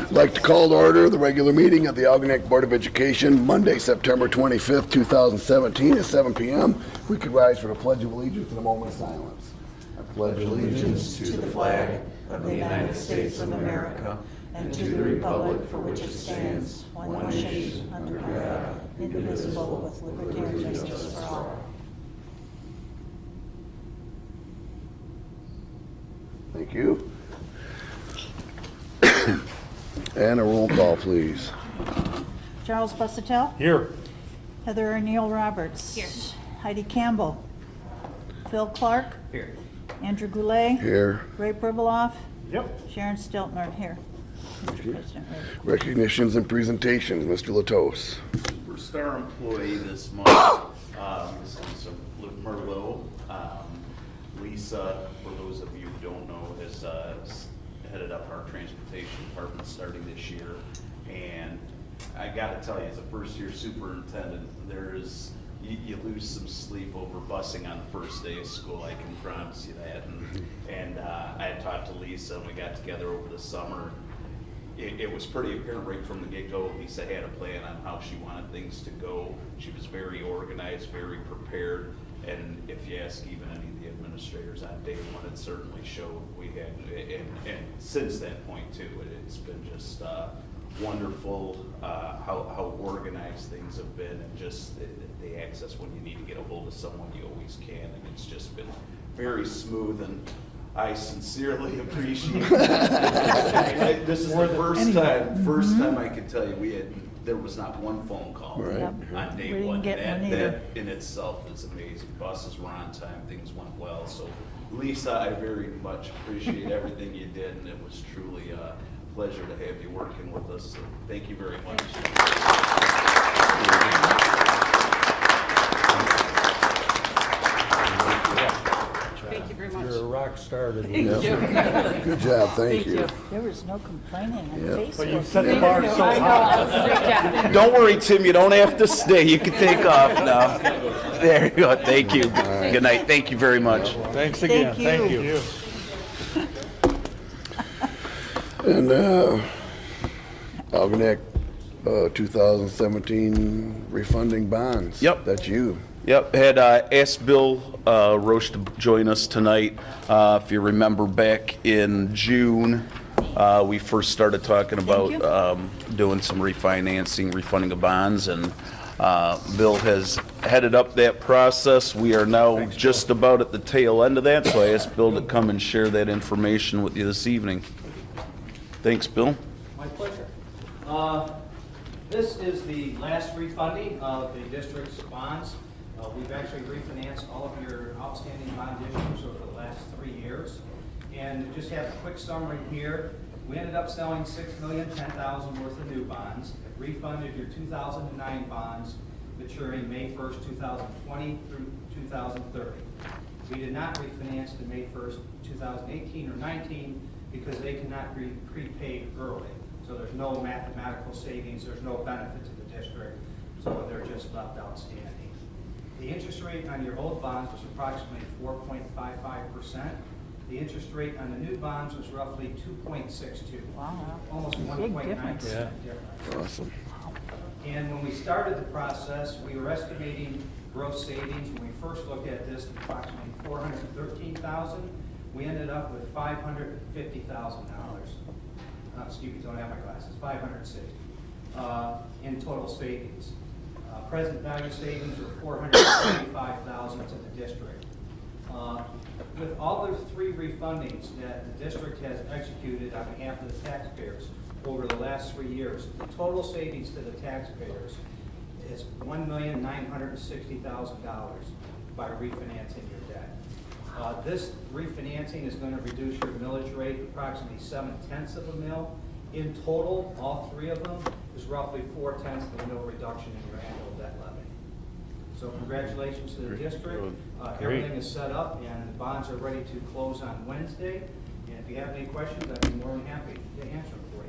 I'd like to call to order the regular meeting of the Algonac Board of Education, Monday, September 25th, 2017 at 7 p.m. If we could rise for the Pledge of Allegiance in a moment of silence. I pledge allegiance to the flag of the United States of America and to the republic for which it stands, one nation, under God, indivisible, with liberty and justice for all. Thank you. And a roll call, please. Charles Busatell. Here. Heather O'Neill Roberts. Here. Heidi Campbell. Phil Clark. Here. Andrew Goulet. Here. Ray Pribiloff. Yep. Sharon Stiltner here. Mr. President. Recognitions and presentations, Mr. Latos. Superstar employee this month, this is Merlot. Lisa, for those of you who don't know, has headed up our transportation department starting this year. And I gotta tell you, as a first-year superintendent, you lose some sleep over busing on the first day of school, I can promise you that. And I had talked to Lisa, and we got together over the summer. It was pretty apparent right from the get-go. Lisa had a plan on how she wanted things to go. She was very organized, very prepared, and if you ask even any of the administrators on day one, it certainly showed. We had, and since that point too, it's been just wonderful how organized things have been, and just the access when you need to get a hold of someone, you always can, and it's just been very smooth, and I sincerely appreciate it. This is the first time I can tell you there was not one phone call Right. on day We didn't one. get one That either. in itself is amazing. Buses were on time, things went well. So Lisa, I very much appreciate everything you did, and it was truly a pleasure to have you working with us. So thank you very much. Thank you very much. You're a rock star today. Yep. Good job, thank you. There was no complaining on Yep. Facebook. But you set the bar so high. Don't worry, Tim, you don't have to stay. You can take off now. There you go. Thank you. Good night. Thank you very much. Thanks again. Thank you. And Algonac 2017 refunding bonds. Yep. That's you. Yep, had asked Bill Roche to join us tonight. If you remember back in June, we first started talking about doing some refinancing, refunding of bonds, and Bill has headed up that process. We are now just about at the tail end of that, so I asked Bill to come and share that information with you this evening. Thanks, Bill. My pleasure. This is the last refunding of the district's bonds. We've actually refinanced all of your outstanding bond issues over the last 3 years. And just have a quick summary here. We ended up selling $6,010,000 worth of new bonds. It refunded your 2009 bonds maturing May 1st, 2020 through 2030. We did not refinance the May 1st, 2018 or 19 because they cannot be prepaid early. So there's no mathematical savings, there's no benefit to the district, so they're just left outstanding. The interest rate on your old bonds was approximately 4.55%. The interest rate on the new bonds was roughly 2.62. Wow. Almost Big 1.9% difference. difference. Awesome. And when we started the process, we were estimating gross savings. When we first looked at this, approximately $413,000. We ended up with $550,000. Excuse me, don't have my glasses. $560 in total savings. Present value savings are $475,000 to the district. With all the 3 refundings that the district has executed on behalf of the taxpayers over the last 3 years, the total savings to the taxpayers is $1,960,000 by refinancing your debt. This refinancing is going to reduce your millage rate approximately 0.7 of a mil. In total, all 3 of them is roughly 0.4 of a mil reduction in your annual debt levy. So congratulations to the district. Everything is set up and the bonds are ready to close on Wednesday. And if you have any questions, I'd be more than happy to answer them for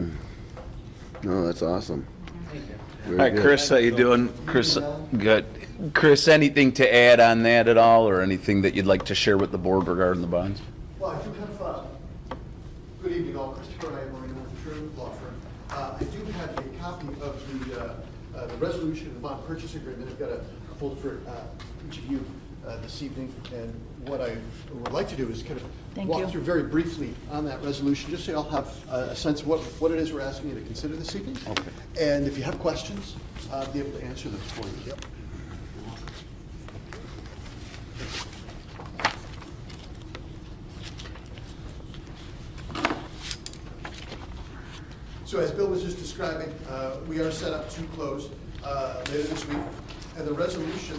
you. No, that's awesome. Thank you. Very All right, good. Chris, how you doing? Chris, good. Chris, anything to add on that at all, or anything that you'd like to share with the board regarding the bonds? Well, I do have, good evening all. Christopher and I are going with True Law Firm. I do have a copy of the resolution of the bond purchase agreement. I've got a folder for each of you this evening. And what I would like to do is kind of Thank walk you. through very briefly on that resolution, just so you all have a sense of what it is we're asking you to consider this evening. Okay. And if you have questions, be able to answer those for you. Yep. So as Bill was just describing, we are set up to close later this week, and the resolution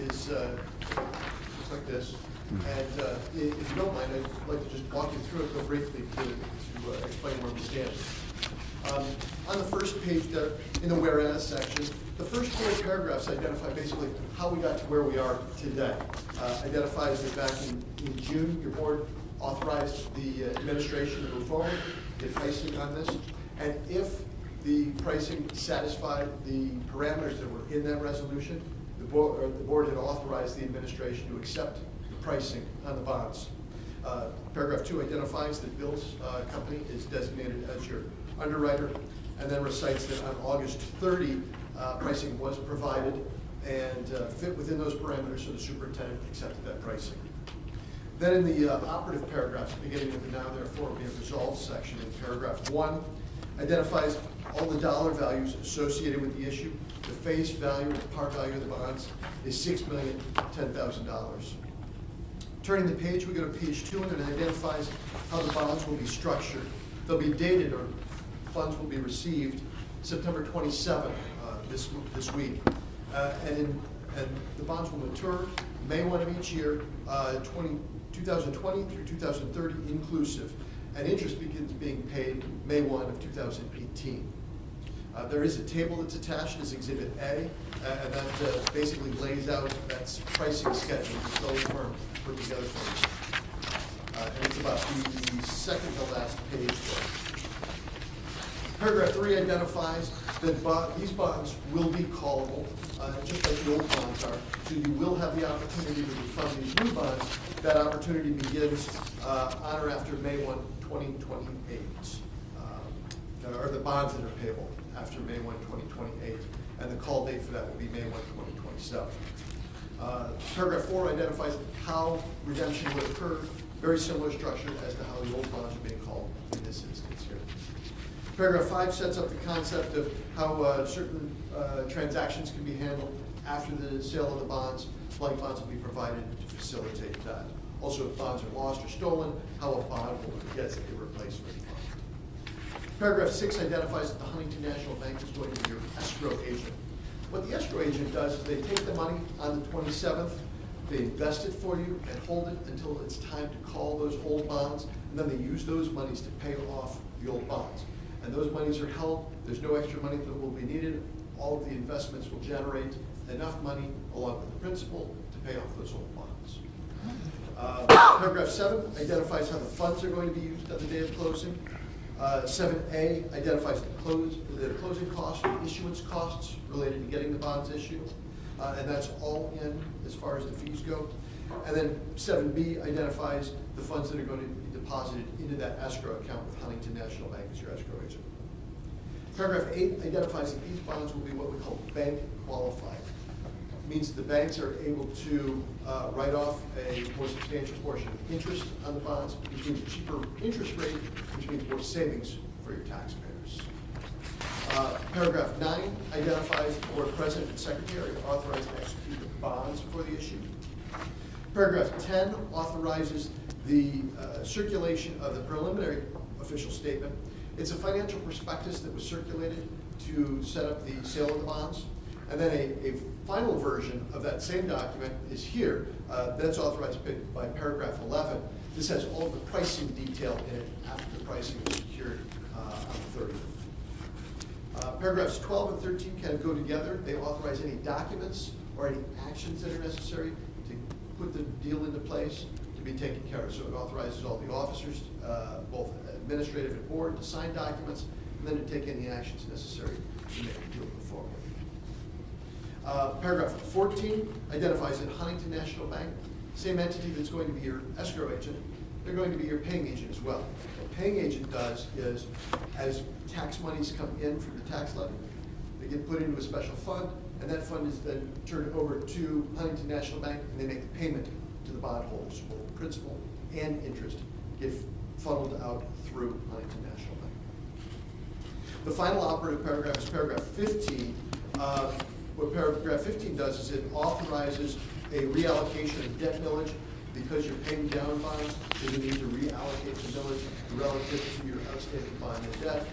is looks like this. And if you don't mind, I'd like to just walk you through it real briefly to explain where we stand. On the first page there, in the whereas section, the first 4 paragraphs identify basically how we got to where we are today. Identifies that back in June, your board authorized the administration to move forward, get pricing on this. And if the pricing satisfied the parameters that were in that resolution, the board had authorized the administration to accept the pricing on the bonds. Paragraph 2 identifies that Bill's company is designated as your underwriter, and then recites that on August 30, pricing was provided and fit within those parameters, so the superintendent accepted that pricing. Then in the operative paragraphs, beginning with the now therefore be it resolved section, in paragraph 1, identifies all the dollar values associated with the issue. The face value, the par value of the bonds is $6,010,000. Turning the page, we go to page 2, and it identifies how the bonds will be structured. They'll be dated, or funds will be received September 27th, this week. And the bonds will mature May 1 of each year, 2020 through 2030 inclusive. And interest begins being paid May 1 of 2018. There is a table that's attached as Exhibit A, and that basically lays out that pricing schedule that those firms put together for you. And it's about the second to last page there. Paragraph 3 identifies that these bonds will be callable, just like the old bonds are. So you will have the opportunity to refund these new bonds. That opportunity begins on or after May 1, 2028. Or the bonds that are payable after May 1, 2028. And the call date for that will be May 1, 2027. Paragraph 4 identifies how redemption would occur. Very similar structure as to how the old bonds are being called in this instance here. Paragraph 5 sets up the concept of how certain transactions can be handled after the sale of the bonds. Blank bonds will be provided to facilitate that. Also, if bonds are lost or stolen, how a bondholder gets a replacement bond. Paragraph 6 identifies that the Huntington National Bank is going to be your escrow agent. What the escrow agent does is they take the money on the 27th, they invest it for you and hold it until it's time to call those old bonds, and then they use those monies to pay off the old bonds. And those monies are held, there's no extra money that will be needed. All of the investments will generate enough money along with the principal to pay off those old bonds. Paragraph 7 identifies how the funds are going to be used on the day of closing. 7A identifies the closing costs, the issuance costs related to getting the bonds issued. And that's all in as far as the fees go. And then 7B identifies the funds that are going to be deposited into that escrow account with Huntington National Bank as your escrow agent. Paragraph 8 identifies that these bonds will be what we call bank qualified. It means that the banks are able to write off a more substantial portion of interest on the bonds, which means a cheaper interest rate, which means more savings for your taxpayers. Paragraph 9 identifies the board president and secretary are authorized to execute the bonds for the issue. Paragraph 10 authorizes the circulation of the preliminary official statement. It's a financial prospectus that was circulated to set up the sale of the bonds. And then a final version of that same document is here. That's authorized by paragraph 11. This has all the pricing detail in it after the pricing is secured on the 30th. Paragraphs 12 and 13 kind of go together. They authorize any documents or any actions that are necessary to put the deal into place to be taken care of. So it authorizes all the officers, both administrative and board, to sign documents, and then to take any actions necessary to make the deal move forward. Paragraph 14 identifies that Huntington National Bank, same entity that's going to be your escrow agent, they're going to be your paying agent as well. They'll paying agent does is, as tax monies come in from the tax levy, they get put into a special fund, and that fund is then turned over to Huntington National Bank, and they make the payment to the bondholders. Both principal and interest get funneled out through Huntington National Bank. The final operative paragraph is paragraph 15. What paragraph 15 does is it authorizes a reallocation of debt millage. Because you're paying down bonds, there's a need to reallocate the millage relative to your outstanding bond and debt,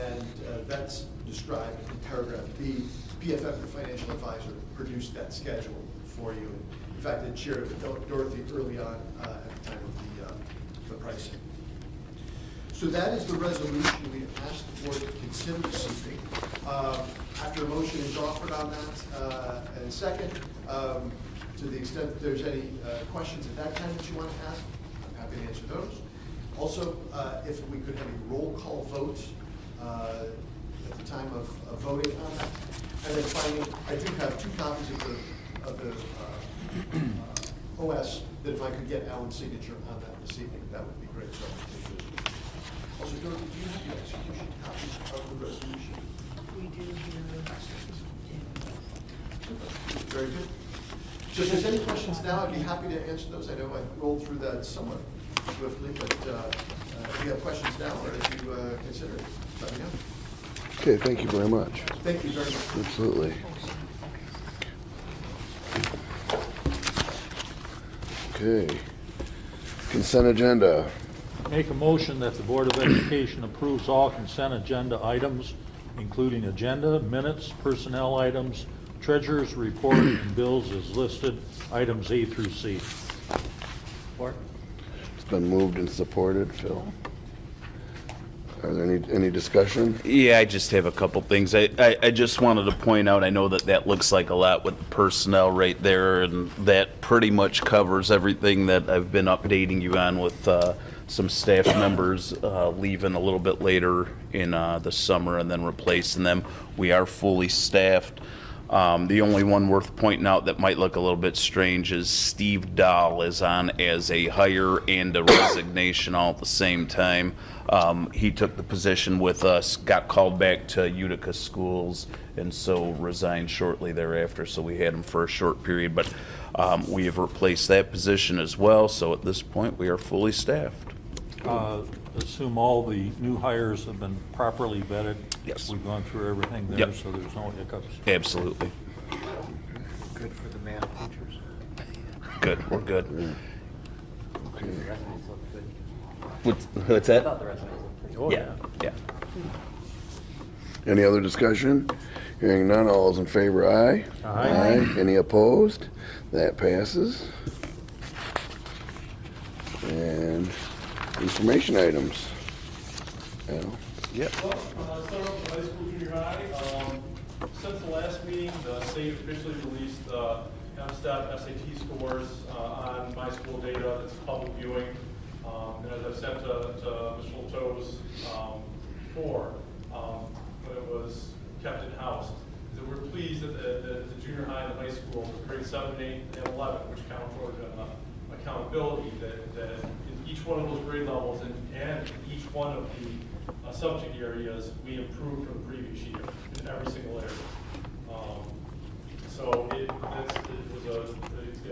and that's described in paragraph B. PFF, the financial advisor, produced that schedule for you. In fact, it shared it with Dorothy early on at the time of the pricing. So that is the resolution we asked the board to consider this evening. After a motion is offered on that, and second, to the extent that there's any questions at that time that you want to ask, I'm happy to answer those. Also, if we could have a roll call vote at the time of voting on that. And then finally, I do have 2 copies of the OS that if I could get Alan's signature on that this evening, that would be great. So I'll take those. Also, Dorothy, do you have the execution copies of the resolution? We do here. Very good. So if there's any questions now, I'd be happy to answer those. I know I rolled through that somewhat swiftly, but if you have questions now or if you consider it, let me know. Okay, thank you very much. Thank you very much. Absolutely. Okay. Consent agenda. Make a motion that the Board of Education approves all consent agenda items, including agenda, minutes, personnel items, treasurer's report, and bills as listed, items A through C. Support. It's been moved and supported. Phil? Are there any discussion? Yeah, I just have a couple things. I just wanted to point out, I know that looks like a lot with the personnel right there, and that pretty much covers everything that I've been updating you on with some staff members leaving a little bit later in the summer and then replacing them. We are fully staffed. The only one worth pointing out that might look a little bit strange is Steve Dahl is on as a hire and a resignation all at the same time. He took the position with us, got called back to Utica schools, and so resigned shortly thereafter. So we had him for a short period, but we have replaced that position as well. So at this point, we are fully staffed. Assume all the new hires have been properly vetted. Yes. We've gone through everything there, Yep. so there's no hiccups. Absolutely. Good for the math teachers. Good, we're good. Okay. Resumes look good. What's that? The resumes look pretty Oh, Yeah, yeah. Any other discussion? Hearing none, all those in favor, aye. Aye. Any opposed? That passes. And information items. Al? Yep. Well, start off with high school, junior high. Since the last meeting, the state officially released MSTEP SAT scores on my school data. It's public viewing. And as I've said to Ms. Schulto's before, when it was kept in-house, is that we're pleased that the junior high and the high school, grade 7, 8, and 11, which count toward accountability, that in each one of those grade levels and each one of the subject areas, we improved from the previous year in every single area. So it's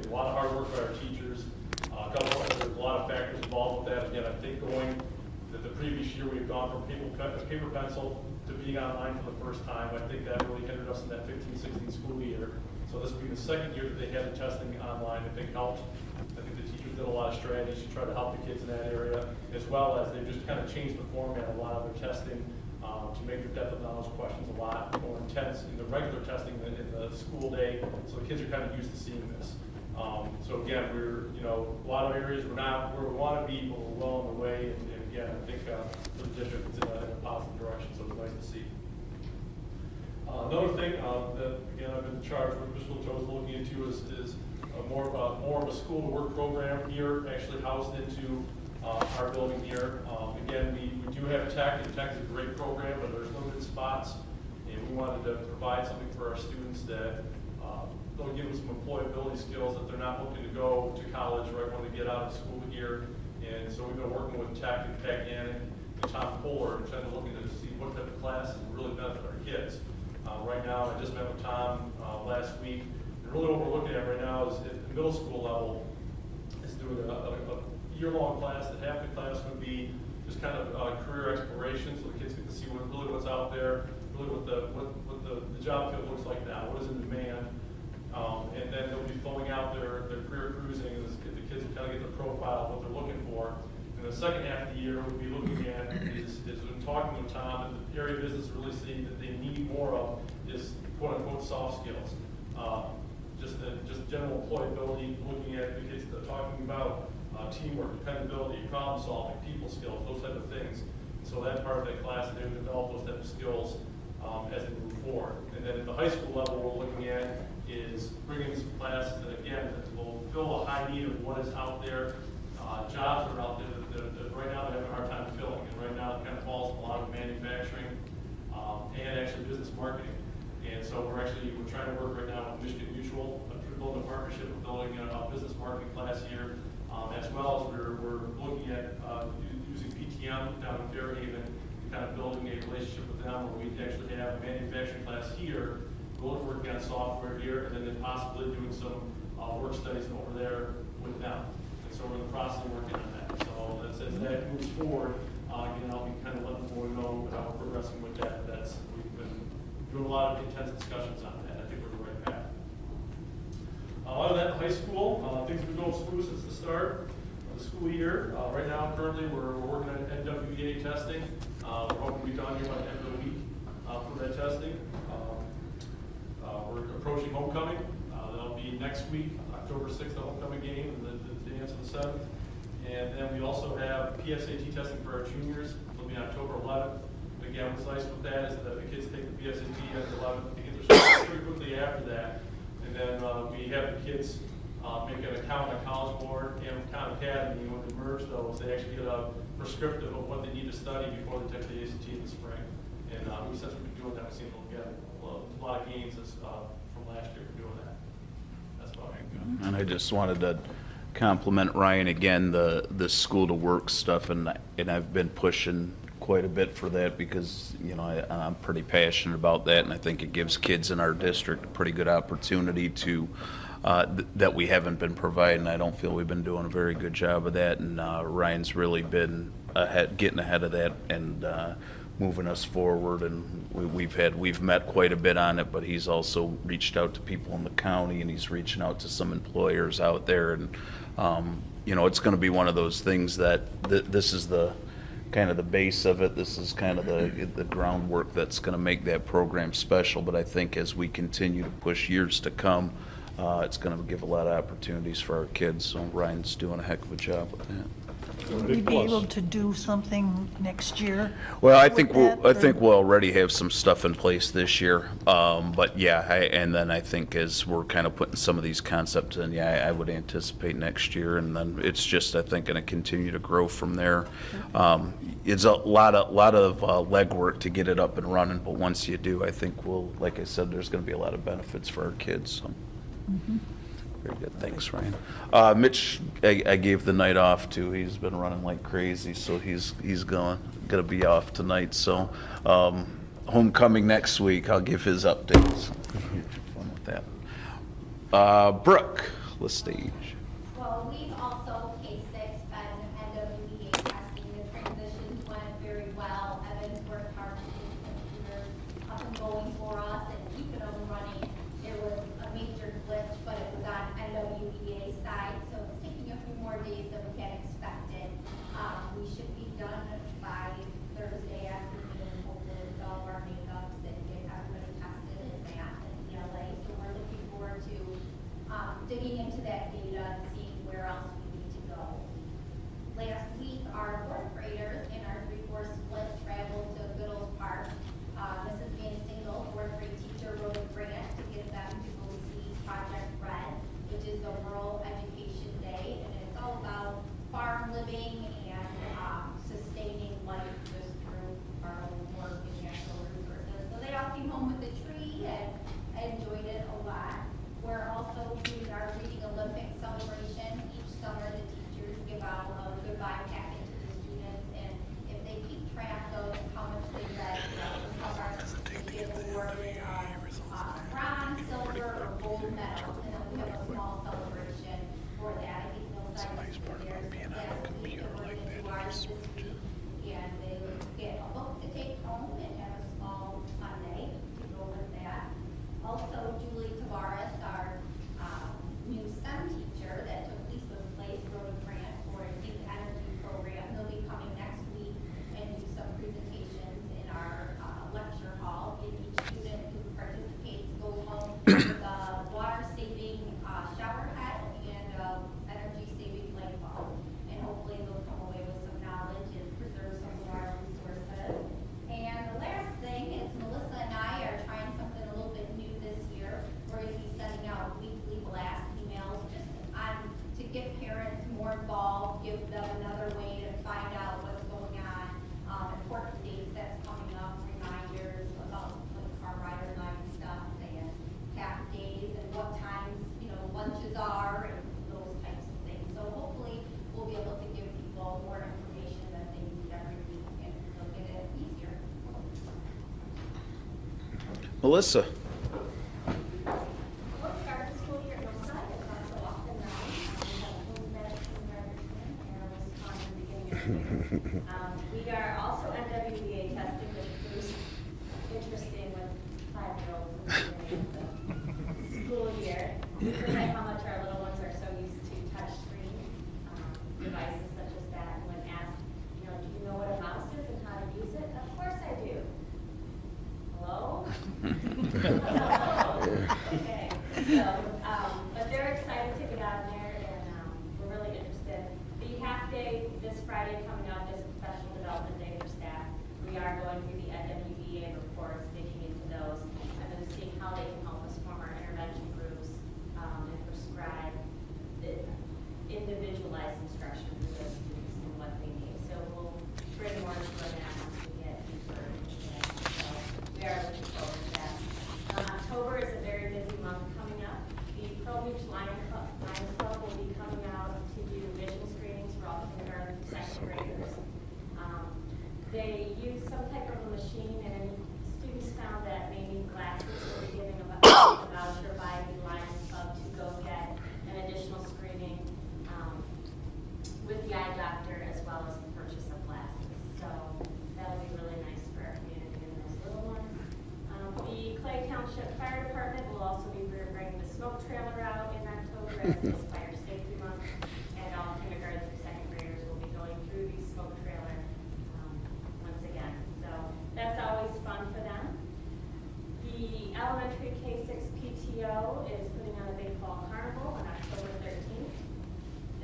a lot of hard work by our teachers. There's a lot of factors involved with that. Again, I think going that the previous year we've gone from paper pencil to being online for the first time. I think that really hindered us in that 15-16 school year. So this will be the second year that they had the testing online. I think helped. I think the teachers did a lot of strategies to try to help the kids in that area, as well as they've just kind of changed the format of a lot of their testing to make their depth of knowledge questions a lot more intense in the regular testing than in the school day. So the kids are kind of used to seeing this. So again, we're, a lot of areas we're not where we want to be, but we're well on the way. And again, I think for the district it's in a positive direction, so it's nice to see. Another thing that, again, I've been charged with, Mr. Latos looking into is more of a school to work program here, actually housed into our building here. Again, we do have tech, and tech is a great program, but there's limited spots, and we wanted to provide something for our students that they'll give them some employability skills that they're not looking to go to college right when they get out of school here. And so we've been working with tech and Tech and Tom Kohler, and trying to look into see what type of classes really benefit our kids. Right now, I just met with Tom last week, and really what we're looking at right now is at the middle school level, is doing a year-long class that half the class would be just kind of career exploration, so the kids get to see what's out there, really what the job field looks like now, what is in demand, and then they'll be filling out their career cruising, and the kids kind of get the profile of what they're looking for. And the second half of the year, we'll be looking at is when talking with Tom, and the area of business really seeing that they need more of is quote-unquote soft skills. Just general employability, looking at the kids that are talking about teamwork, dependability, problem solving, people skills, those type of things. So that part of that class, they would develop those type of skills as they move forward. And then at the high school level, what we're looking at is bringing some classes that, again, that will fill a high need of what is out there, jobs that are out there that right now they're having a hard time filling. And right now it kind of falls in a lot of manufacturing and actually business marketing. And so we're trying to work right now with Michigan Mutual, building a partnership with building a business marketing class here, as well as we're looking at using PTM down in Fairhaven, kind of building a relationship with them where we actually have a manufacturing class here, working on software here, and then possibly doing some work studies over there with them. And so we're in the process of working on that. So as that moves forward, again, I'll be kind of letting the board know how we're progressing with that. We've been doing a lot of intense discussions on that. I think we're on the right path. Other than that, high school, things have been going smooth since the start of the school year. Right now, currently, we're working on NWEA testing. We're hoping to be done here by the end of the week for that testing. We're approaching homecoming. That'll be next week, October 6th, the homecoming game, and the dance on the 7th. And then we also have PSAT testing for our juniors. It'll be October 11th. Again, what's nice with that is that the kids take the PSAT on the 11th. They get their scores pretty quickly after that. And then we have the kids make an account on College Board and Khan Academy. And when they merge those, they actually get a prescriptive of what they need to study before they take the ACT in the spring. And since we've been doing that, we've seen a lot of gains from last year for doing that. That's about it. And I just wanted to compliment Ryan again, the school to work stuff, and I've been pushing quite a bit for that because, you know, I'm pretty passionate about that, and I think it gives kids in our district a pretty good opportunity to that we haven't been providing. I don't feel we've been doing a very good job of that, and Ryan's really been getting ahead of that and moving us forward, and we've met quite a bit on it, but he's also reached out to people in the county, and he's reaching out to some employers out there, and you know, it's going to be one of those things that this is the kind of the base of it. This is kind of the groundwork that's going to make that program special, but I think as we continue to push years to come, it's going to give a lot of opportunities for our kids, so Ryan's doing a heck of a job with that. Will we be able to do something next year? Well, I with think that, we'll already have some stuff in place this year. But yeah, and then I think as we're kind of putting some of these concepts in, yeah, I would anticipate next year, and then it's just, I think, going to continue to grow from there. It's a lot of legwork to get it up and running, but once you do, I think like I said, there's going to be a lot of benefits for our kids. So. Mm-hmm. Very good, thanks, Ryan. Mitch, I gave the night off to. He's been running like crazy, so he's gonna be off tonight. So homecoming next week. I'll give his updates. Fun with that. Brooke, Lestage. Well, we've also, K6, been NWEA testing. The transitions went very well. Evan's worked hard to get the computers up and going for us and keeping them running. There was a major glitch, but it was on NWEA side, so it's taking a few more days than we had expected. We should be done by Thursday afternoon, hopefully with all of our makeups and get everybody tested in math and ELA. So we're looking forward to digging into that data and seeing where else we need to go. Last week, our fourth graders in our 3-4 split traveled to Goodall's Park. Mrs. Van Single, fourth grade Melissa? What started the school year at Hillside is also often known. We have home medicine representative, and it was fun in the beginning of the year. We are also NWDA tested, which was interesting with 5-year-olds in the beginning of the school year. We forget how much our little ones are so used to touch screens, devices such as that. When asked, do you know what a mouse is and how to use it? Of course I do. Hello? Okay, so, but they're excited to get out there, and we're really interested. The half day this Friday coming up is a professional development day for staff. We are going through the NWDA reports, digging into those, and then seeing how they can help us form our intervention groups and prescribe the individualized instruction for those students and what they need. So we'll bring more to that once we get deeper into that. So we are looking forward to that. October is a very busy month coming up. The Pearl Beach Lions Club will be coming out to do vision screenings for all kindergarten, second graders. They use some type of a machine, and students found that they need glasses, so we're giving a voucher by the Lions Club to go get an additional screening with the eye doctor, as well as the purchase of glasses. So that'll be really nice for our community and those little ones. The Clay Township Fire Department will also be bringing the smoke trailer out in October as it is Fire Safety Month, and all kindergarten through second graders will be going through the smoke trailer once again. So that's always fun for them. The elementary K-6 PTO is putting on a big fall carnival on October 13th.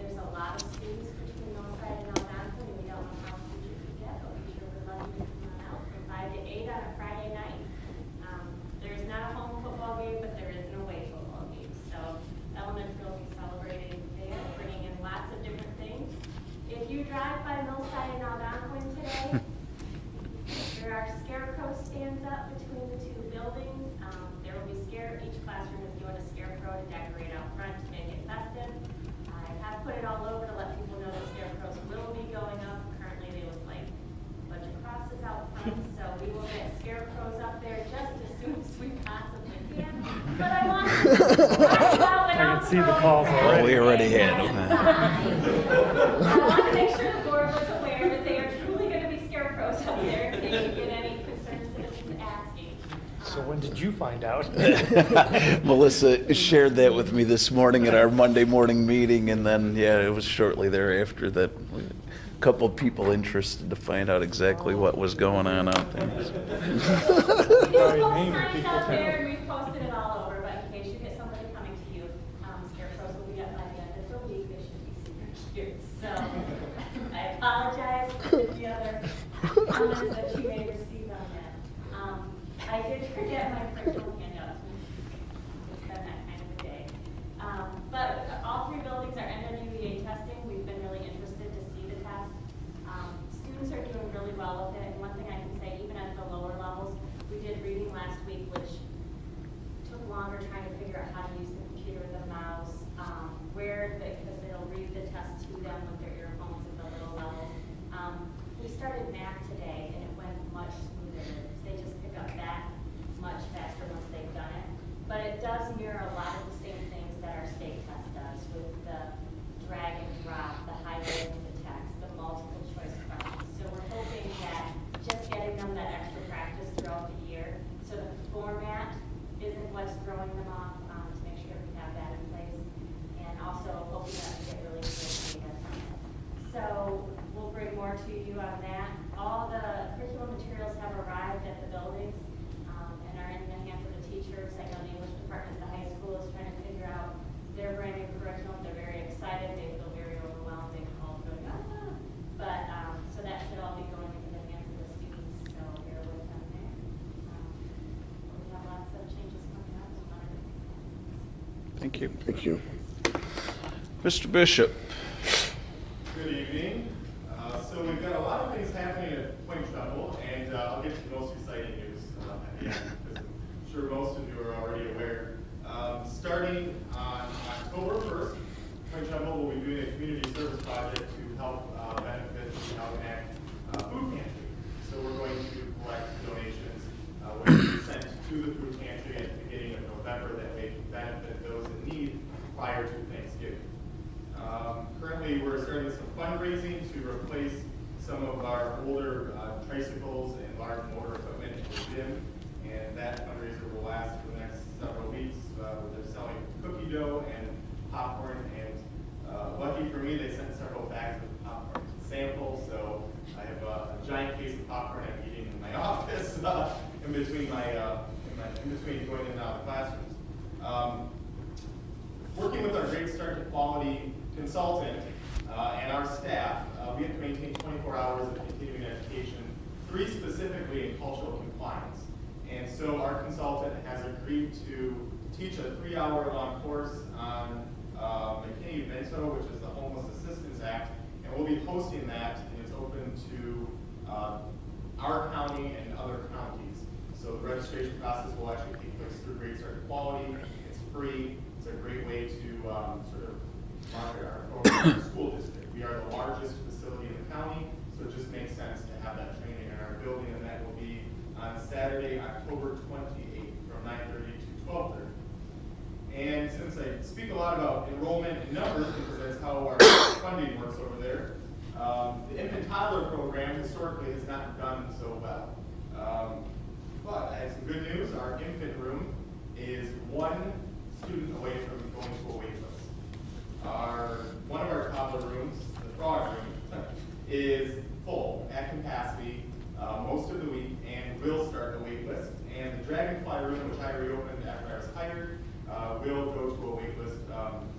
There's a lot of students between Millside and Algonquin, and we don't know how much you can get, but we sure would love you to come on out from 5 to 8 on a Friday night. There's not a home football game, but there is an away football game. So elementary will be celebrating there, bringing in lots of different things. If you drive by Millside and Algonquin today, there are scarecrow stands up between the two buildings. There will be each classroom is doing a scarecrow to decorate out front to make it festive. I have put it all over to let people know the scarecrows will be going up. Currently they look like a bunch of crosses out front, so we will get scarecrows up there just as soon as we possibly can. But I want I can see the calls already. We already had them. I want to make sure the board was aware that they are truly going to be scarecrows up there in case you get any concerned citizens asking. So when did you find out? Melissa shared that with me this morning at our Monday morning meeting, and then, yeah, it was shortly thereafter that a couple of people interested to find out exactly what was going on out there. We just post signs out there and we posted it all over, but in case you get somebody coming to you, scarecrows will be up by the end of the week. They should be super cute. So I apologize for the other comments that you may receive on that. I did forget my curriculum handouts. It's been that kind of a day. But all 3 buildings are NWDA testing. We've been really interested to see the test. Students are doing really well with it. And one thing I can say, even at the lower levels, we did reading last week, which took longer trying to figure out how to use the computer with the mouse, because it'll read the test to them with their earphones at the little levels. We started math today, and it went much smoother. They just pick up that much faster once they've done it. But it does mirror a lot of the same things that our state test does, with the drag and drop, the highlighting of the text, the multiple choice questions. So we're hoping that just getting them that extra practice throughout the year, so the format isn't what's throwing them off, to make sure we have that in place. And also hoping that we get really good data from it. So we'll bring more to you on that. All the curriculum materials have arrived at the buildings and are in the hands of the teachers. I know the English department at the high school is trying to figure out their brand new curriculum. They're very excited. They feel very overwhelmed. They call going, But so that should all be going into the hands of the students. So bear with them there. We have lots of changes coming up. Thank you. Thank you. Mr. Bishop. Good evening. So we've got a lot of things happening at Point Trumbull, and I'll get to the most exciting news at the end, because I'm sure most of you are already aware. Starting on October 1st, Point Trumbull will be doing a community service project to help benefit the Algonac food pantry. So we're going to collect donations, which will be sent to the food they can benefit those in need prior to Thanksgiving. Currently, we're starting some fundraising to replace some of our older tricycles and large motor equipment in the gym, and that fundraiser will last for the next several weeks. They're selling cookie dough and popcorn, and lucky for me, they sent several bags of popcorn to sample, so I have a giant case of popcorn I'm eating in my office in between going in and out of classrooms. Working with our Great Start to Quality consultant and our staff, we have to maintain 24 hours of continuing education, 3 specifically in cultural compliance. And so our consultant has agreed to teach a 3-hour-long course on McKinney-Vento, which is the Homeless Assistance Act, and we'll be posting that, and it's open to our county and other counties. So the registration process will actually take place through Great Start to Quality. It's free. It's a great way to sort of market our program in the school district. We are the largest facility in the county, so it just makes sense to have that training in our building, and that will be on Saturday, October 28th from 9:30 to 12:30. And since I speak a lot about enrollment and numbers, because that's how our funding works over there, the infant toddler program historically has not done so well. But I have some good news. Our infant room is 1 student away from going to a wait list. One of our toddler rooms, the frog room, is full at capacity most of the week and will start the wait list. And the dragonfly room, which I reopened after I was hired, will go to a wait list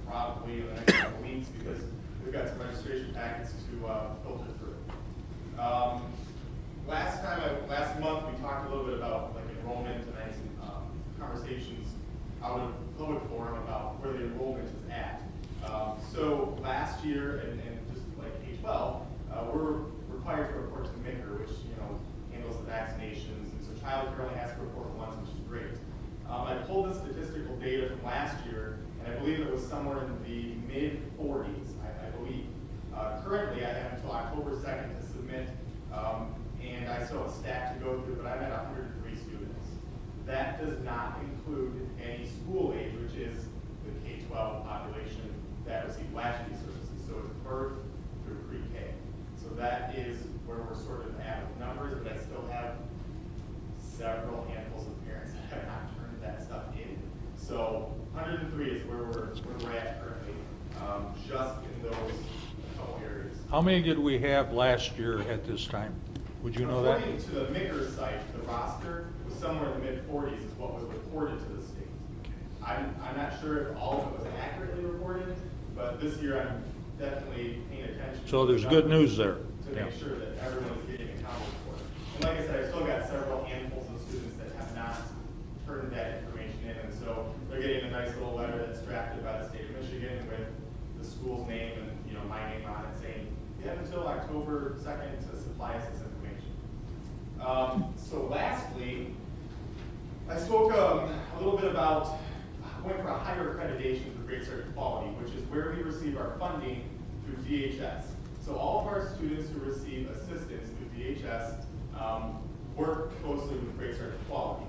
probably in the next couple weeks because we've got some registration packets to filter through. Last month we talked a little bit about like enrollment, and I had some conversations out of public forum about where the enrollment is at. So last year, and just like K-12, we're required to report to MICR, which handles the vaccinations, and so child care only has to report once, which is great. I pulled the statistical data from last year, and I believe it was somewhere in the mid-40s, I believe. Currently, I have until October 2nd to submit, and I still have a stack to go through, but I'm at 103 students. That does not include any school age, which is the K-12 population that receive latchkey services. So it's birth through pre-K. So that is where we're sort of at with numbers, but I still have several handfuls of parents that have not turned that stuff in. So 103 is where we're at currently, just in those couple areas. How many did we have last year at this time? Would you know that? According to the MICR site, the roster was somewhere in the mid-40s is what was reported to the state. I'm not sure if all of it was accurately reported, but this year I'm definitely paying attention. So there's good news there. To make sure that everyone is getting accounted for. And like I said, I've still got several handfuls of students that have not turned that information in, and so they're getting a nice little letter that's drafted by the state of Michigan with the school's name and my name on it, saying you have until October 2nd to supply us this information. So lastly, I spoke a little bit about going for a higher accreditation for Great Start to Quality, which is where we receive our funding through DHS. So all of our students who receive assistance through DHS work closely with Great Start to Quality,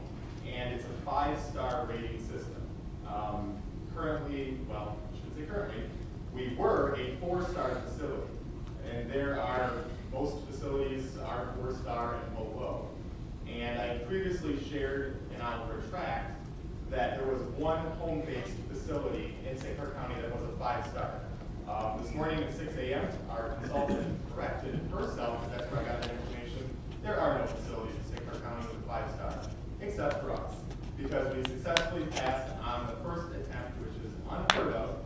and it's a 5-star rating system. Currently, well, I shouldn't say currently, we were a 4-star facility, and most facilities are 4-star and below. And I previously shared, and I will retract, that there was one home-based facility in St. Clair County that was a 5-star. This morning at 6 a.m., our consultant corrected herself, because that's where I got that information. There are no facilities in St. Clair County with 5-star, except for us, because we successfully passed on the first attempt, which is unheard of,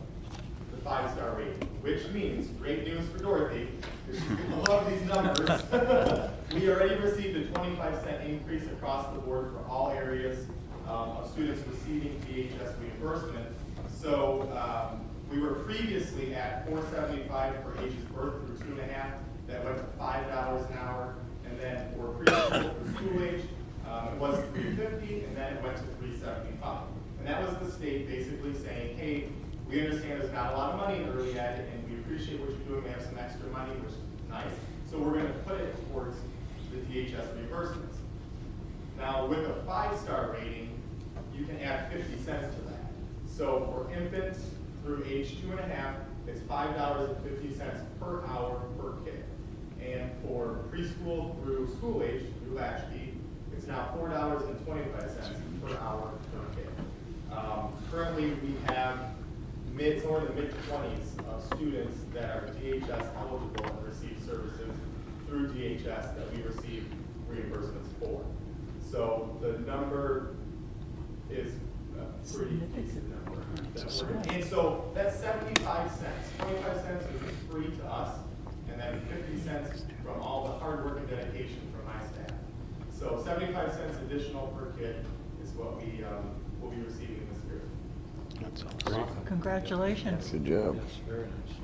the 5-star rating, which means great news for Dorothy, because she's going to love these numbers. We already received a 25-cent increase across the board for all areas of students receiving DHS reimbursement. So we were previously at $4.75 for ages birth through 2.5. That went to $5 an hour. And then for preschool for school age, it was $3.50, and then it went to $3.75. And that was the state basically saying, hey, we understand there's not a lot of money in early ed, and we appreciate what you're doing. We have some extra money, which is nice. So we're going to put it towards the DHS reimbursements. Now, with a 5-star rating, you can add 50 cents to that. So for infants through age 2.5, it's $5.50 per hour per kid. And for preschool through school age, through latchkey, it's now $4.25 per hour per kid. Currently, we have somewhere in the mid-20s of students that are DHS eligible and receive services through DHS that we receive reimbursements for. So the number is a pretty decent number. And so that's 75 cents. 25 cents is free to us, and then 50 cents from all the hard work and dedication from my staff. So 75 cents additional per kid is what we will be receiving this year. That's awesome. Congratulations. Good job. Yes, very nice.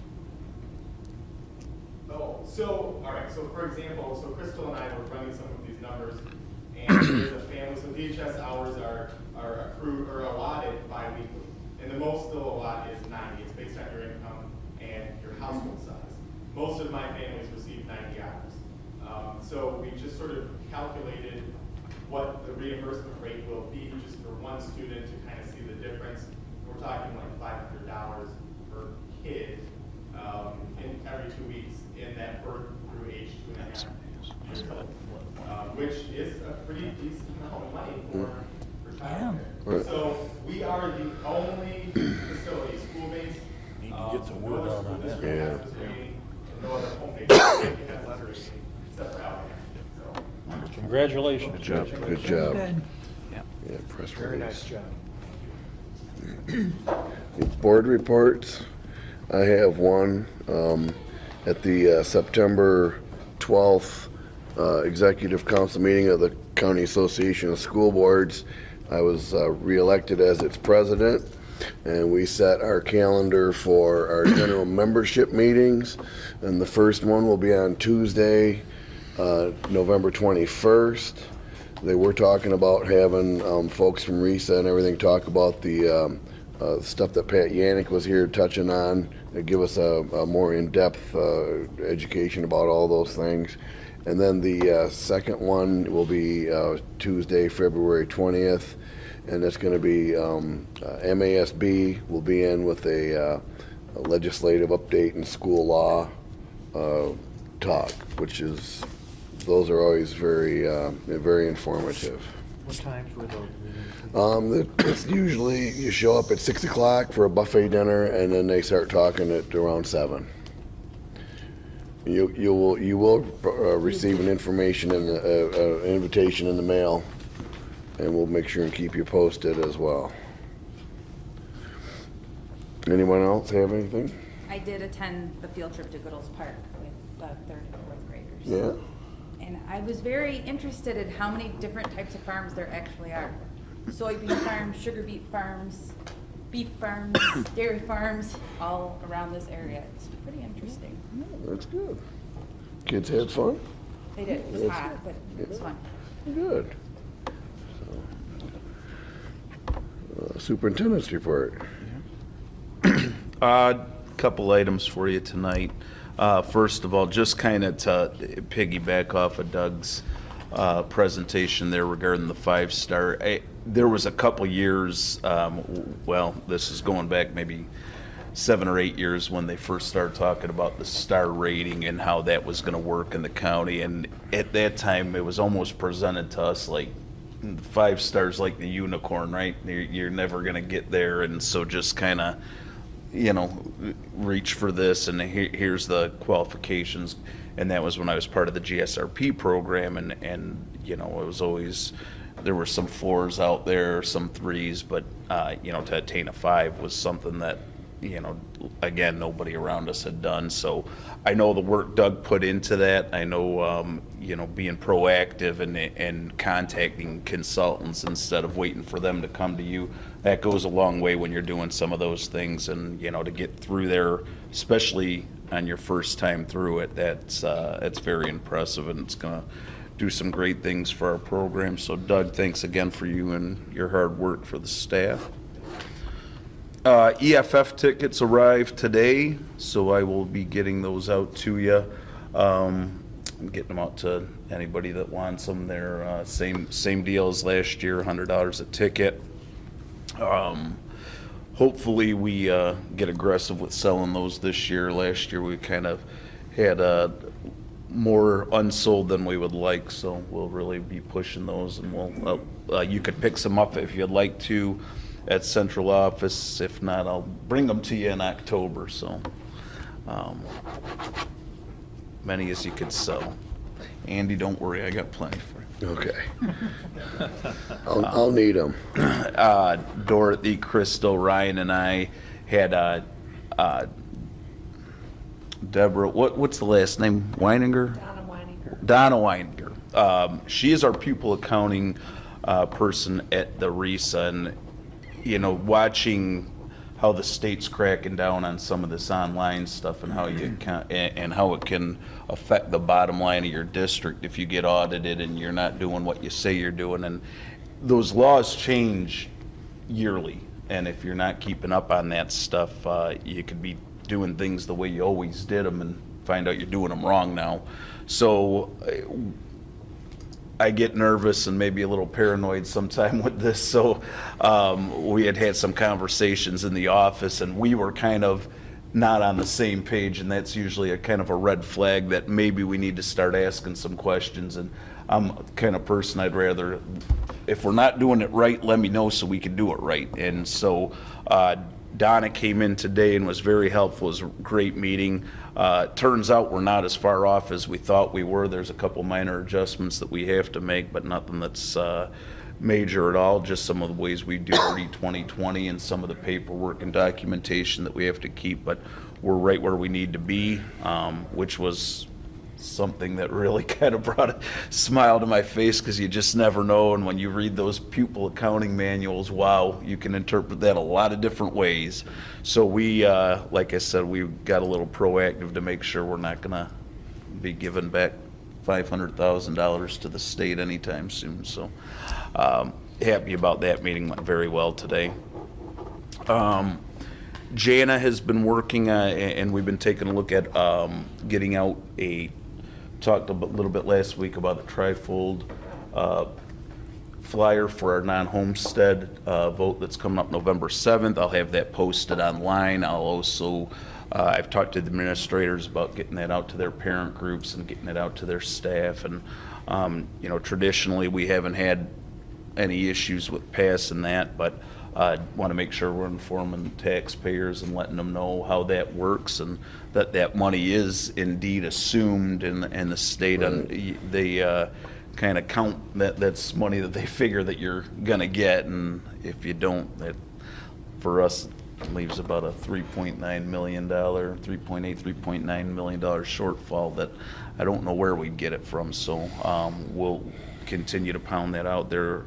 Oh, so, all right, so for example, so Crystal and I were running some of these numbers, and there's a family, so DHS hours are accrued or allotted bi-weekly. And the most they'll allot is 90. It's based on your income and your household size. Most of my families receive 90 hours. So we just sort of calculated what the reimbursement rate will be just for one student to kind of see the difference. We're talking like $500 per kid in every 2 weeks in that birth through age 2.5 years old, which is a pretty decent amount of money for childcare. Right. So we are the only facility, school-based, Need to get the no word other out school on that. district has Yeah. this rating, and no other home-based district has this rating, except for Alabama. So. Congratulations. Good job. Good job. Good. Yeah, press Very nice release. job. Board reports. I have one at the September 12th Executive Council meeting of the County Association of School Boards. I was reelected as its president, and we set our calendar for our general membership meetings. And the first one will be on Tuesday, November 21st. They were talking about having folks from RESA and everything talk about the stuff that Pat Yannick was here touching on, give us a more in-depth education about all those things. And then the second one will be Tuesday, February 20th, and it's going to be MASB will be in with a legislative update and school law talk, which is, those are always very, very informative. What times were those meetings? It's usually you show up at 6 o'clock for a buffet dinner, and then they start talking at around 7. You will receive an information and an invitation in the mail, and we'll make sure and keep you posted as well. Anyone else have anything? I did attend the field trip to Goodall's Park with the 3rd and 4th graders. Yeah. And I was very interested in how many different types of farms there actually are. Soybean farms, sugar beet farms, beef farms, dairy farms, all around this area. It's pretty interesting. That's good. Kids had fun? They did. It was hot, but it was fun. Good. Superintendent's report. Couple items for you tonight. First of all, just kind of to piggyback off of Doug's presentation there regarding the 5-star. There was a couple years, well, this is going back maybe 7 or 8 years when they first started talking about the star rating and how that was going to work in the county. And at that time, it was almost presented to us like 5 stars like the unicorn, right? You're never going to get there. And so just kind of, you know, reach for this, and here's the qualifications. And that was when I was part of the GSRP program, and you know, it was always, there were some 4s out there, some 3s, but you know, to attain a 5 was something that, you know, again, nobody around us had done. So I know the work Doug put into that. I know, you know, being proactive and contacting consultants instead of waiting for them to come to you. That goes a long way when you're doing some of those things, and you know, to get through there, especially on your first time through it, that's very impressive, and it's gonna do some great things for our program. So Doug, thanks again for you and your hard work for the staff. EFF tickets arrived today, so I will be getting those out to you. I'm getting them out to anybody that wants them. They're same deal as last year, $100 a ticket. hopefully we get aggressive with selling those this year. Last year we kind of had more unsold than we would like, so we'll really be pushing those, and we'll you could pick some up if you'd like to at central office. If not, I'll bring them to you in October, so many as you could sell. Andy, don't worry, I got plenty for you. Okay. I'll need them. Dorothy, Crystal, Ryan, and I had Deborah, what's the last name? Weininger? Donna Weininger. She is our pupil accounting person at the RESA, and you know, watching how the state's cracking down on some of this online stuff and how you can, and how it can affect the bottom line of your district if you get audited and you're not doing what you say you're doing. And those laws change yearly, and if you're not keeping up on that stuff, you could be doing things the way you always did them and find out you're doing them wrong now. So I get nervous and maybe a little paranoid sometime with this. So we had some conversations in the office, and we were kind of not on the same page, and that's usually a kind of a red flag that maybe we need to start asking some questions. And I'm the kind of person I'd rather, if we're not doing it right, let me know so we can do it right. And so Donna came in today and was very helpful. It was a great meeting. Turns out we're not as far off as we thought we were. There's a couple minor adjustments that we have to make, but nothing that's major at all. Just some of the ways we do RE2020 and some of the paperwork and documentation that we have to keep. But we're right where we need to be, which was something that really kind of brought a smile to my face, because you just never know. And when you read those pupil accounting manuals, wow, you can interpret that a lot of different ways. So we, like I said, we got a little proactive to make sure we're not gonna be giving back $500,000 to the state anytime soon. So happy about that. Meeting went very well today. Jana has been working, and we've been taking a look at getting out talked a little bit last week about the trifold flyer for our non-homestead vote that's coming up November 7th. I'll have that posted online. I'll also, I've talked to the administrators about getting that out to their parent groups and getting it out to their staff. And, you know, traditionally we haven't had any issues with passing that, but want to make sure we're informing taxpayers and letting them know how that works, and that money is indeed assumed in the state. And they kind of count that's money that they figure that you're gonna get, and if you don't, that for us leaves about a $3.9 million, $3.9 million shortfall that I don't know where we'd get it from. So we'll continue to pound that out there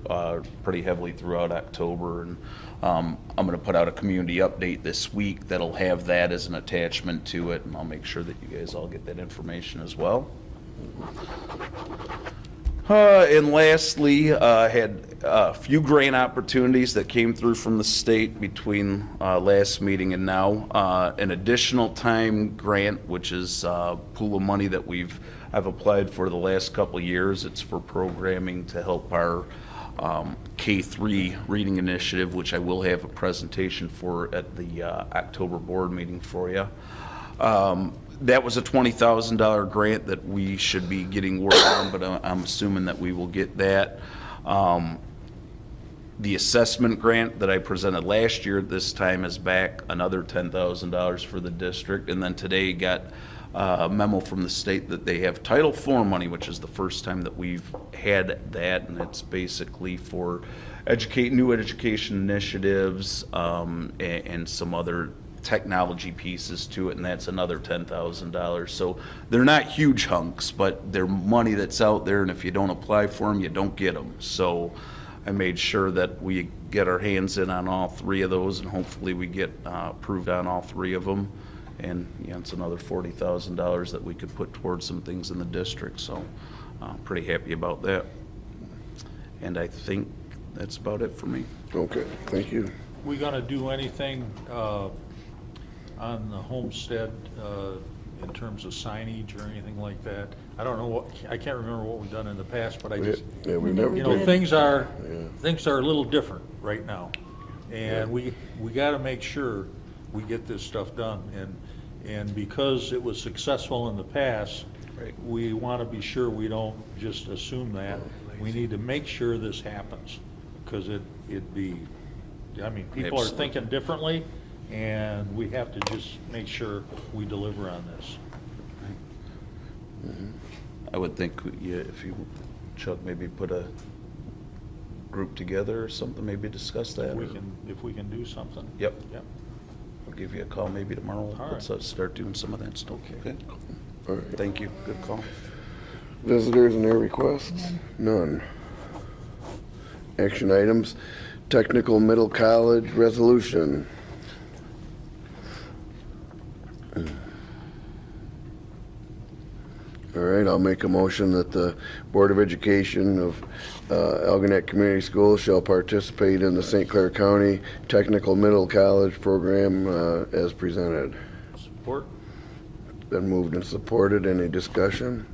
pretty heavily throughout October. And I'm going to put out a community update this week that'll have that as an attachment to it, and I'll make sure that you guys all get that information as well. And lastly, had a few grant opportunities that came through from the state between last meeting and now. An additional time grant, which is a pool of money that I've applied for the last couple of years. It's for programming to help our K-3 reading initiative, which I will have a presentation for at the October board meeting for you. That was a $20,000 grant that we should be getting work on, but I'm assuming that we will get that. The assessment grant that I presented last year at this time is back, another $10,000 for the district. And then today got a memo from the state that they have Title IV money, which is the first time that we've had that, and it's basically for new education initiatives and some other technology pieces to it, and that's another $10,000. So they're not huge hunks, but they're money that's out there, and if you don't apply for them, you don't get them. So I made sure that we get our hands in on all three of those, and hopefully we get approved on all three of them. And you know, it's another $40,000 that we could put towards some things in the district. So pretty happy about that. And I think that's about it for me. Okay, thank you. We gonna do anything on the homestead in terms of signage or anything like that? I don't know I can't remember what we've done in the past, but I just, Yeah, we've never you know, done- things are a little different right now. And we gotta make sure we get this stuff done. And because it was successful in the past, we wanna be sure we don't just assume that. We need to make sure this happens, because it'd be, I mean, people are thinking differently, and we have to just make sure we deliver on this. I would think if you, Chuck, maybe put a group together or something, maybe discuss that. If we can do something. Yep. Yep. I'll give you a call maybe tomorrow. All Let's right. start doing some of that stuff. Okay. All right. Thank you. Good call. Visitors and their requests? None. Action items, technical middle college resolution. All right, I'll make a motion that the Board of Education of Algonac Community Schools shall participate in the St. Clair County Technical Middle College Program as presented. Support? Been moved and supported. Any discussion?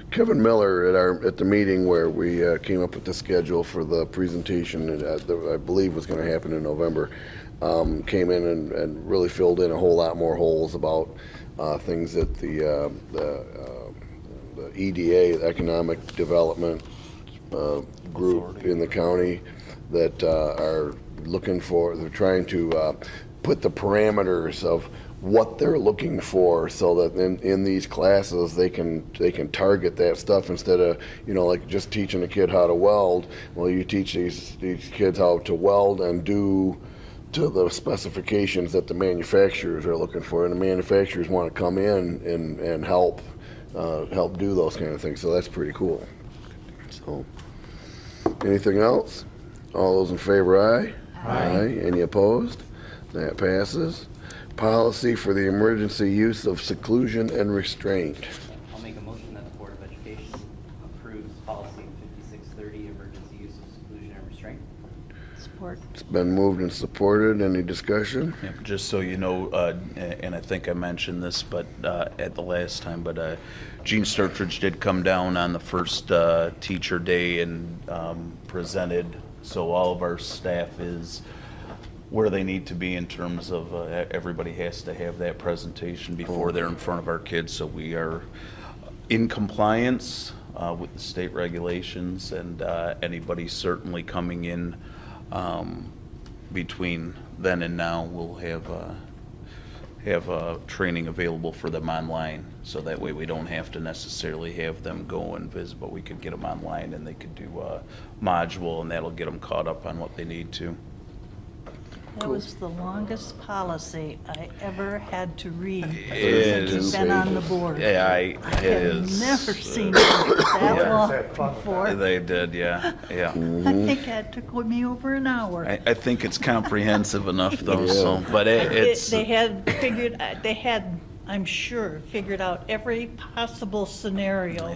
Kevin Miller at the meeting where we came up with the schedule for the presentation that I believe was going to happen in November, came in and really filled in a whole lot more holes about things that the EDA, the Economic Development group in the county, that are looking for. They're trying to put the parameters of what they're looking for, so that in these classes they can target that stuff instead of, like just teaching a kid how to weld. Well, you teach these kids how to weld and do to the specifications that the manufacturers are looking for, and the manufacturers want to come in and help do those kind of things. So that's pretty cool. So, anything else? All those in favor, aye. Aye. Any opposed? That passes. Policy for the emergency use of seclusion and restraint. I'll make a motion that the Board of Education approves policy 5630, emergency use of seclusion and restraint. Support. It's been moved and supported. Any discussion? Yeah, just so you know, and I think I mentioned this, but at the last time, but Gene Sturtridge did come down on the first teacher day and presented. So all of our staff is where they need to be in terms of everybody has to have that presentation before they're in front of our kids. So we are in compliance with the state regulations, and anybody certainly coming in between then and now will have training available for them online. So that way we don't have to necessarily have them go and visit, but we could get them online and they could do a module, and that'll get them caught up on what they need to. That was the longest policy I ever had to read It since is. I've been on the board. Yeah, I have never seen it that long before. They did, yeah. I think that took me over an hour. I think it's comprehensive enough though, so, but it's. They had, I'm sure, figured out every possible scenario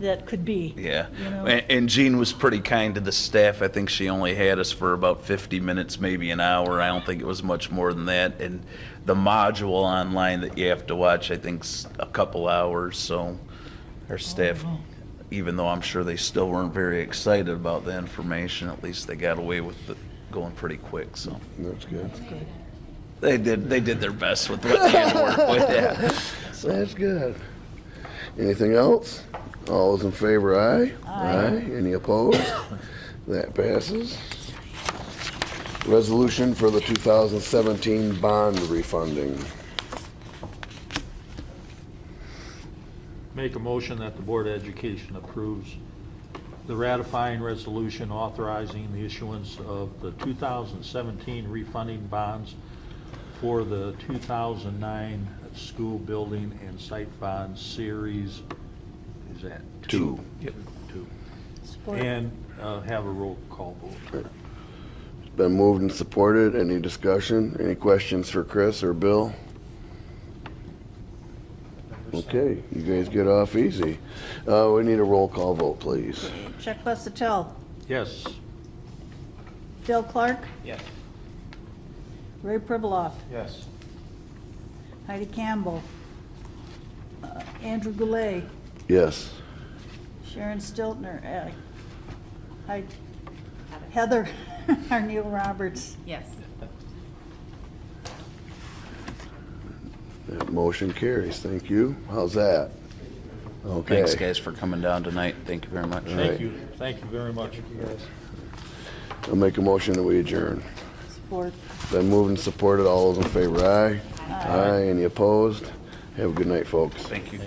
that could be. Yeah, you know? and Jean was pretty kind to the staff. I think she only had us for about 50 minutes, maybe an hour. I don't think it was much more than that. And the module online that you have to watch, I think's a couple hours. So our staff, even though I'm sure they still weren't very excited about the information, at least they got away with it going pretty quick. So That's good. they did their best with what they had to work with. Yeah. That's good. Anything else? All those in favor, aye. Aye. Any opposed? That passes. Resolution for the 2017 bond refunding. Make a motion that the Board of Education approves the ratifying resolution authorizing the issuance of the 2017 refunding bonds for the 2009 school building and site bond series. Is that two? Yep, two. Support. And have a roll call vote. It's been moved and supported. Any discussion? Any questions for Chris or Bill? Okay, you guys get off easy. We need a roll call vote, please. Chuck Busatel, Yes. Phil Clark, Yes. Ray Pribiloff, Yes. Heidi Campbell, Andrew Goulet, Yes. Sharon Stiltner, Heather Arneal Roberts. Yes. That motion carries. Thank you. How's that? Okay. Thanks, guys, for coming down tonight. Thank you very much. Thank you, thank you very much. I'll make a motion that we adjourn. Support. Been moved and supported. All those in favor, aye. Aye. Any opposed? Have a good night, folks. Thank you.